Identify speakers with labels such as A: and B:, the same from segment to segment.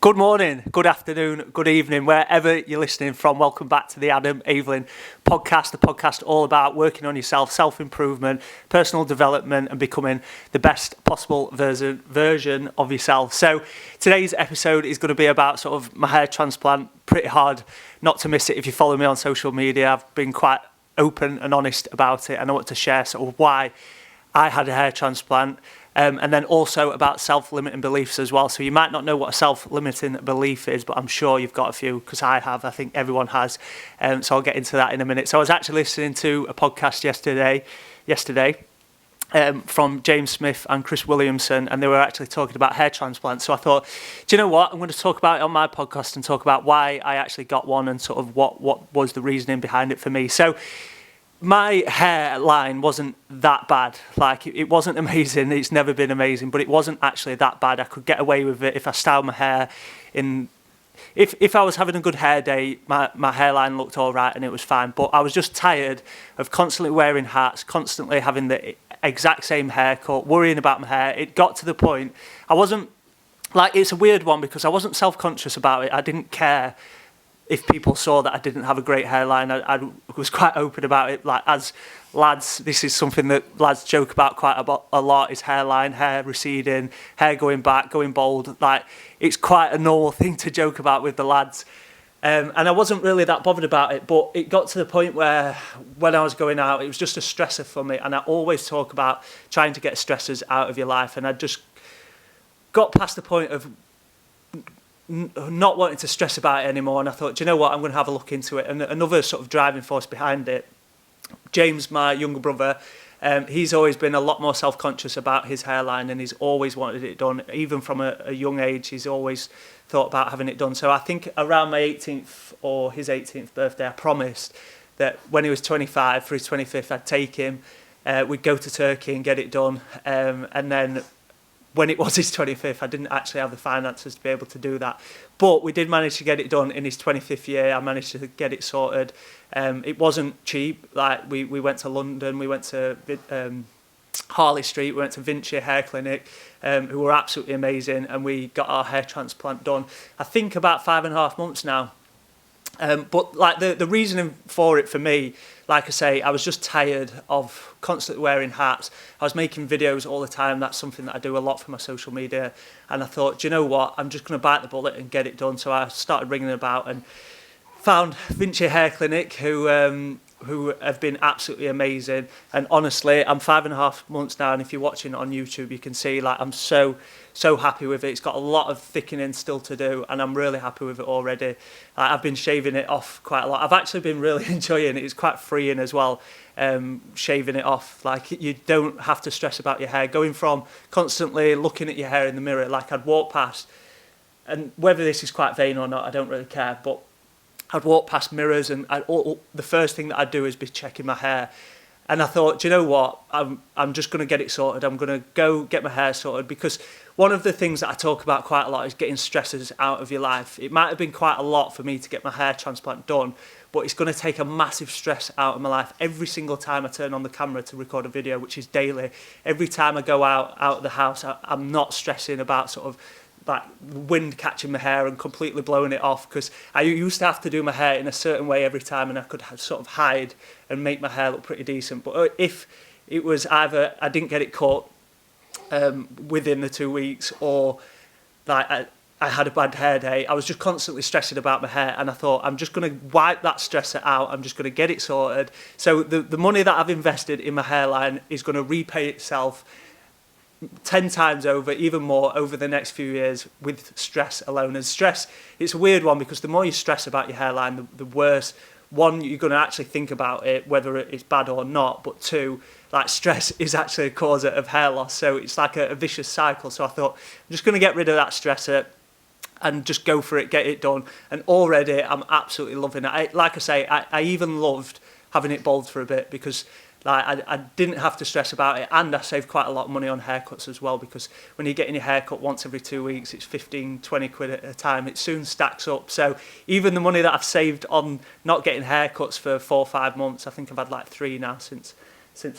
A: Good morning, good afternoon, good evening, wherever you're listening from. Welcome back to the Aveling podcast, the podcast all about working on yourself, self-improvement, personal development, and becoming the best possible version of yourself. So today's episode is going to be about sort of my hair transplant. Pretty hard not to miss it if you follow me on social media. I've been quite open and honest about it, and I want to share sort of why I had a hair transplant. And then also about self-limiting beliefs as well. So you might not know what a self-limiting belief is, but I'm sure you've got a few, because I have. I think everyone has. So I'll get into that in a minute. So I was actually listening to a podcast yesterday, from James Smith and Chris Williamson, and they were actually talking about hair transplants. So I thought, do you know what? I'm going to talk about it on my podcast and talk about why I actually got one and sort of what was the reasoning behind it for me. So my hairline wasn't that bad. Like, it wasn't amazing. It's never been amazing, but it wasn't actually that bad. I could get away with it if I styled my hair in. If I was having a good hair day, my hairline looked all right and it was fine. But I was just tired of constantly wearing hats, constantly having the exact same haircut, worrying about my hair. It got to the point, I wasn't, like, it's a weird one because I wasn't self-conscious about it. I didn't care if people saw that I didn't have a great hairline. I was quite open about it. Like, as lads, this is something that lads joke about quite a lot, is hairline, hair receding, hair going back, going bald. Like, it's quite a normal thing to joke about with the lads. And I wasn't really that bothered about it, but it got to the point where when I was going out, it was just a stressor for me. And I always talk about trying to get stressors out of your life. And I just got past the point of not wanting to stress about it anymore, and I thought, do you know what, I'm going to have a look into it. And another sort of driving force behind it, James, my younger brother, he's always been a lot more self-conscious about his hairline, and he's always wanted it done. Even from a young age, he's always thought about having it done. So I think around my 18th or his 18th birthday, I promised that when he was 25, for his 25th, I'd take him, we'd go to Turkey and get it done, and then when it was his 25th, I didn't actually have the finances to be able to do that. But we did manage to get it done in his 25th year. I managed to get it sorted. It wasn't cheap. Like, we went to London, we went to Harley Street, we went to Vinci Hair Clinic, who were absolutely amazing, and we got our hair transplant done, I think about 5.5 months now. But like the reasoning for it for me, like I say, I was just tired of constantly wearing hats. I was making videos all the time. That's something that I do a lot for my social media. And I thought, do you know what? I'm just going to bite the bullet and get it done. So I started ringing about and found Vinci Hair Clinic, who have been absolutely amazing. And honestly, I'm 5.5 months now, and if you're watching it on YouTube, you can see, like, I'm so happy with it. It's got a lot of thickening still to do, and I'm really happy with it already. I've been shaving it off quite a lot. I've actually been really enjoying it. It's quite freeing as well, shaving it off. Like, you don't have to stress about your hair. Going from constantly looking at your hair in the mirror, like, I'd walk past, and whether this is quite vain or not, I don't really care, but I'd walk past mirrors, and the first thing that I'd do is be checking my hair. And I thought, do you know what? I'm just going to get it sorted. I'm going to go get my hair sorted, because one of the things that I talk about quite a lot is getting stresses out of your life. It might have been quite a lot for me to get my hair transplant done, but it's going to take a massive stress out of my life. Every single time I turn on the camera to record a video, which is daily, every time I go out of the house, I'm not stressing about sort of like wind catching my hair and completely blowing it off, because I used to have to do my hair in a certain way every time, and I could sort of hide and make my hair look pretty decent. But if it was either I didn't get it cut within the 2 weeks, or like I had a bad hair day, I was just constantly stressing about my hair, and I thought, I'm just going to wipe that stressor out. I'm just going to get it sorted. So the money that I've invested in my hairline is going to repay itself 10 times over, even more, over the next few years with stress alone. And stress, it's a weird one, because the more you stress about your hairline, the worse. One, you're going to actually think about it, whether it's bad or not. But two, like, stress is actually a cause of hair loss. So it's like a vicious cycle. So I thought, I'm just going to get rid of that stressor and just go for it, get it done. And already I'm absolutely loving it. Like I say, I even loved having it bald for a bit, because like, I didn't have to stress about it, and I saved quite a lot of money on haircuts as well, because when you're getting your haircut once every 2 weeks, it's 15-20 quid at a time. It soon stacks up. So even the money that I've saved on not getting haircuts for 4 or 5 months, I think I've had like 3 now since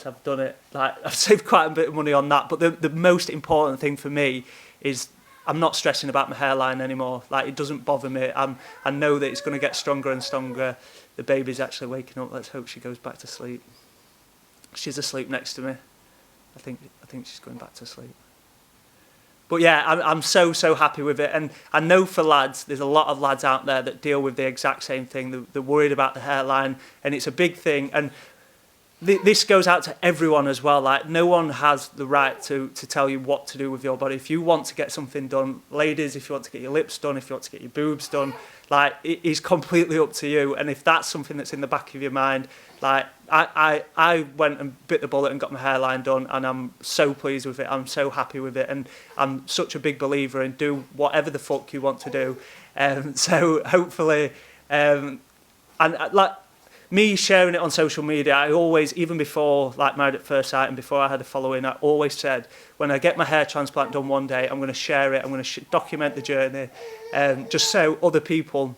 A: I've done it. Like, I've saved quite a bit of money on that. But the most important thing for me is I'm not stressing about my hairline anymore. Like, it doesn't bother me. I know that it's going to get stronger and stronger. The baby's actually waking up. Let's hope she goes back to sleep. She's asleep next to me. I think she's going back to sleep. But yeah, I'm so happy with it. And I know for lads, there's a lot of lads out there that deal with the exact same thing. They're worried about the hairline, and it's a big thing. And this goes out to everyone as well. Like, no one has the right to tell you what to do with your body. If you want to get something done, ladies, if you want to get your lips done, if you want to get your boobs done, like, it is completely up to you. And if that's something that's in the back of your mind, like, I went and bit the bullet and got my hairline done, and I'm so pleased with it. I'm so happy with it, and I'm such a big believer in do whatever the fuck you want to do. So hopefully, and like, me sharing it on social media, I always, even before like Married at First Sight and before I had a following, I always said, when I get my hair transplant done one day, I'm going to share it, I'm going to document the journey, just so other people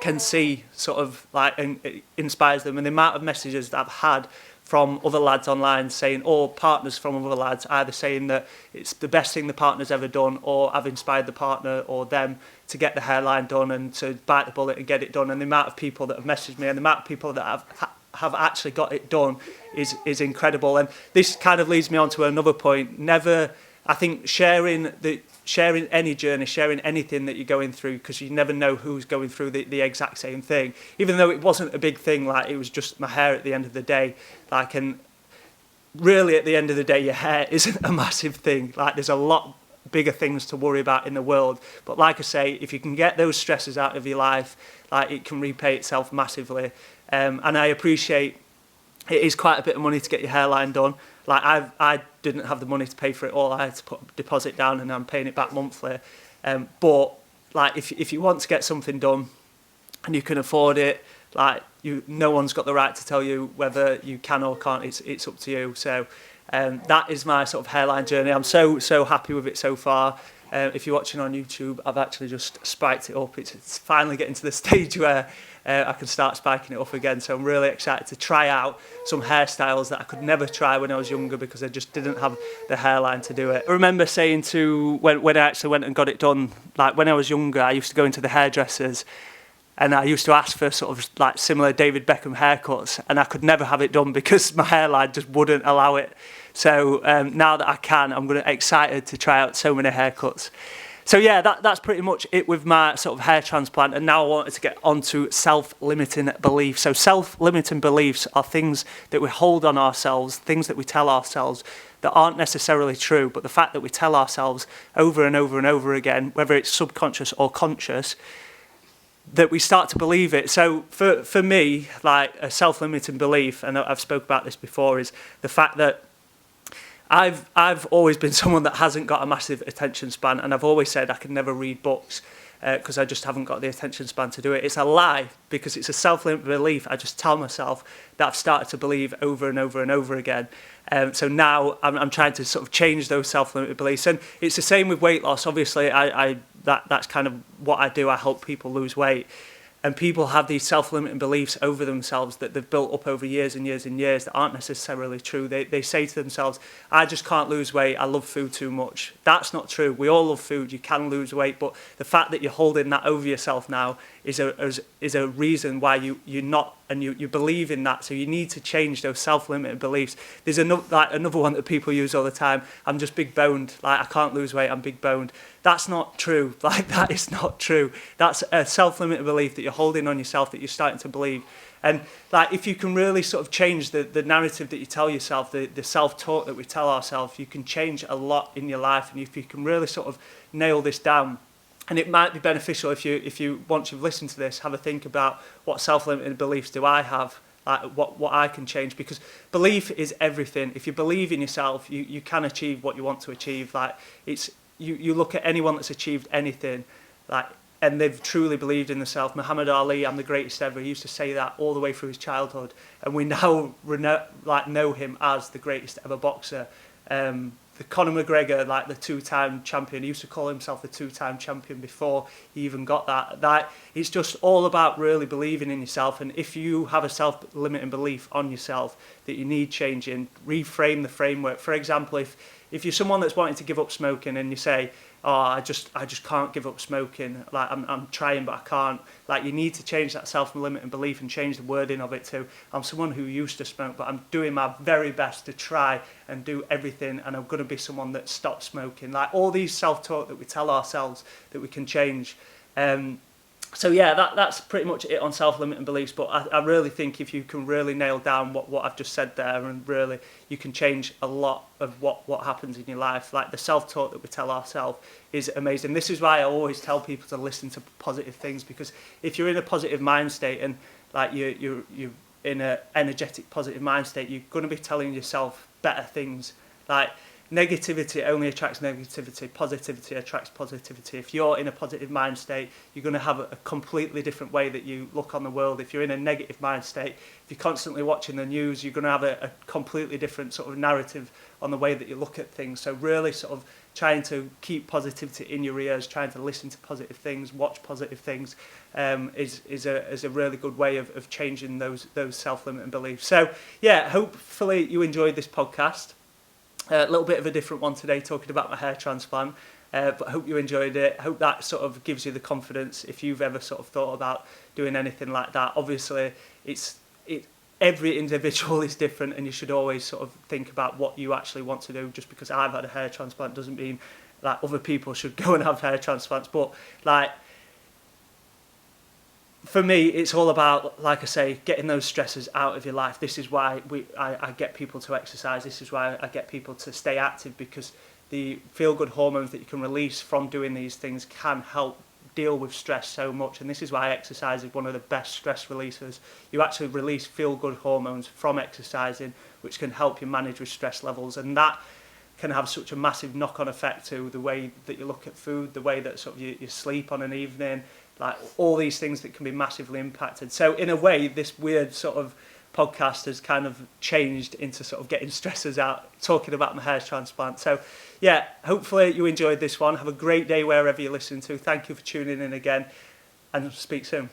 A: can see, sort of like, and it inspires them. And the amount of messages that I've had from other lads online saying, or partners from other lads, either saying that it's the best thing the partner's ever done, or I've inspired the partner or them to get the hairline done and to bite the bullet and get it done. And the amount of people that have messaged me and the amount of people that have actually got it done is incredible. And this kind of leads me on to another point. Never, I think, sharing any journey, sharing anything that you're going through, because you never know who's going through the exact same thing. Even though it wasn't a big thing, like, it was just my hair at the end of the day. Like, and really at the end of the day, your hair isn't a massive thing. Like, there's a lot bigger things to worry about in the world. But like I say, if you can get those stresses out of your life, like, it can repay itself massively. And I appreciate it is quite a bit of money to get your hairline done. Like, I didn't have the money to pay for it all. I had to put a deposit down, and I'm paying it back monthly. But like, if you want to get something done and you can afford it, like, no one's got the right to tell you whether you can or can't. It's up to you. So that is my sort of hairline journey. I'm so happy with it so far. If you're watching on YouTube, I've actually just spiked it up. It's finally getting to the stage where I can start spiking it up again. So I'm really excited to try out some hairstyles that I could never try when I was younger, because I just didn't have the hairline to do it. I remember saying when I actually went and got it done, like, when I was younger, I used to go into the hairdressers and I used to ask for sort of like similar David Beckham haircuts, and I could never have it done because my hairline just wouldn't allow it. So now that I can, I'm excited to try out so many haircuts. So yeah, that's pretty much it with my sort of hair transplant. And now I wanted to get on to self-limiting beliefs. So self-limiting beliefs are things that we hold on ourselves, things that we tell ourselves that aren't necessarily true, but the fact that we tell ourselves over and over and over again, whether it's subconscious or conscious, that we start to believe it. So for me, like, a self-limiting belief, and I've spoke about this before, is the fact that I've always been someone that hasn't got a massive attention span, and I've always said I can never read books because I just haven't got the attention span to do it. It's a lie, because it's a self-limiting belief I just tell myself that I've started to believe over and over and over again. So now I'm trying to sort of change those self-limited beliefs, and it's the same with weight loss. Obviously, that's kind of what I do. I help people lose weight. And people have these self-limiting beliefs over themselves that they've built up over years and years and years that aren't necessarily true. They say to themselves, I just can't lose weight, I love food too much. That's not true. We all love food, you can lose weight, but the fact that you're holding that over yourself now is a reason why you're not, and you believe in that. So you need to change those self-limiting beliefs. There's another one that people use all the time. I'm just big boned, like, I can't lose weight, I'm big boned. That's not true. Like, that is not true. That's a self-limiting belief that you're holding on yourself, that you're starting to believe. And like, if you can really sort of change the narrative that you tell yourself, the self-talk that we tell ourselves, you can change a lot in your life. And if you can really sort of nail this down, and it might be beneficial if you once you've listened to this, have a think about what self-limiting beliefs do I have, like what I can change, because belief is everything. If you believe in yourself, you can achieve what you want to achieve. Like, it's you look at anyone that's achieved anything, like, and they've truly believed in themselves. Muhammad Ali, I'm the greatest ever. He used to say that all the way through his childhood, and we now know him as the greatest ever boxer. The Conor McGregor, like the two-time champion, he used to call himself the two-time champion before he even got that. That it's just all about really believing in yourself. And if you have a self-limiting belief on yourself that you need changing, reframe the framework. For example, if you're someone that's wanting to give up smoking and you say, oh, I just can't give up smoking. Like I'm trying, but I can't. Like you need to change that self-limiting belief and change the wording of it to, I'm someone who used to smoke, but I'm doing my very best to try and do everything, and I'm going to be someone that stops smoking. Like all these self-talk that we tell ourselves that we can change. So yeah, that's pretty much it on self-limiting beliefs. But I really think if you can really nail down what I've just said there, and really you can change a lot of what happens in your life. Like the self-talk that we tell ourselves is amazing. This is why I always tell people to listen to positive things, because if you're in a positive mind state and like you're in an energetic positive mind state, you're going to be telling yourself better things. Like negativity only attracts negativity, positivity attracts positivity. If you're in a positive mind state, you're going to have a completely different way that you look on the world. If you're in a negative mind state, if you're constantly watching the news, you're going to have a completely different sort of narrative on the way that you look at things. So really sort of trying to keep positivity in your ears, trying to listen to positive things, watch positive things, is a really good way of changing those self-limiting beliefs. So yeah, hopefully you enjoyed this podcast. A little bit of a different one today, talking about my hair transplant, but I hope you enjoyed it. I hope that sort of gives you the confidence if you've ever sort of thought about doing anything like that. Obviously, every individual is different, and you should always sort of think about what you actually want to do. Just because I've had a hair transplant doesn't mean like other people should go and have hair transplants. But like, for me, it's all about, like I say, getting those stresses out of your life. This is why I get people to exercise. This is why I get people to stay active, because the feel-good hormones that you can release from doing these things can help deal with stress so much. And this is why exercise is one of the best stress releasers. You actually release feel-good hormones from exercising, which can help you manage with stress levels. And that can have such a massive knock-on effect to the way that you look at food, the way that sort of you sleep on an evening, like all these things that can be massively impacted. So in a way, this weird sort of podcast has kind of changed into sort of getting stresses out, talking about my hair transplant. So yeah, hopefully you enjoyed this one. Have a great day wherever you're listening to. Thank you for tuning in again, and speak soon.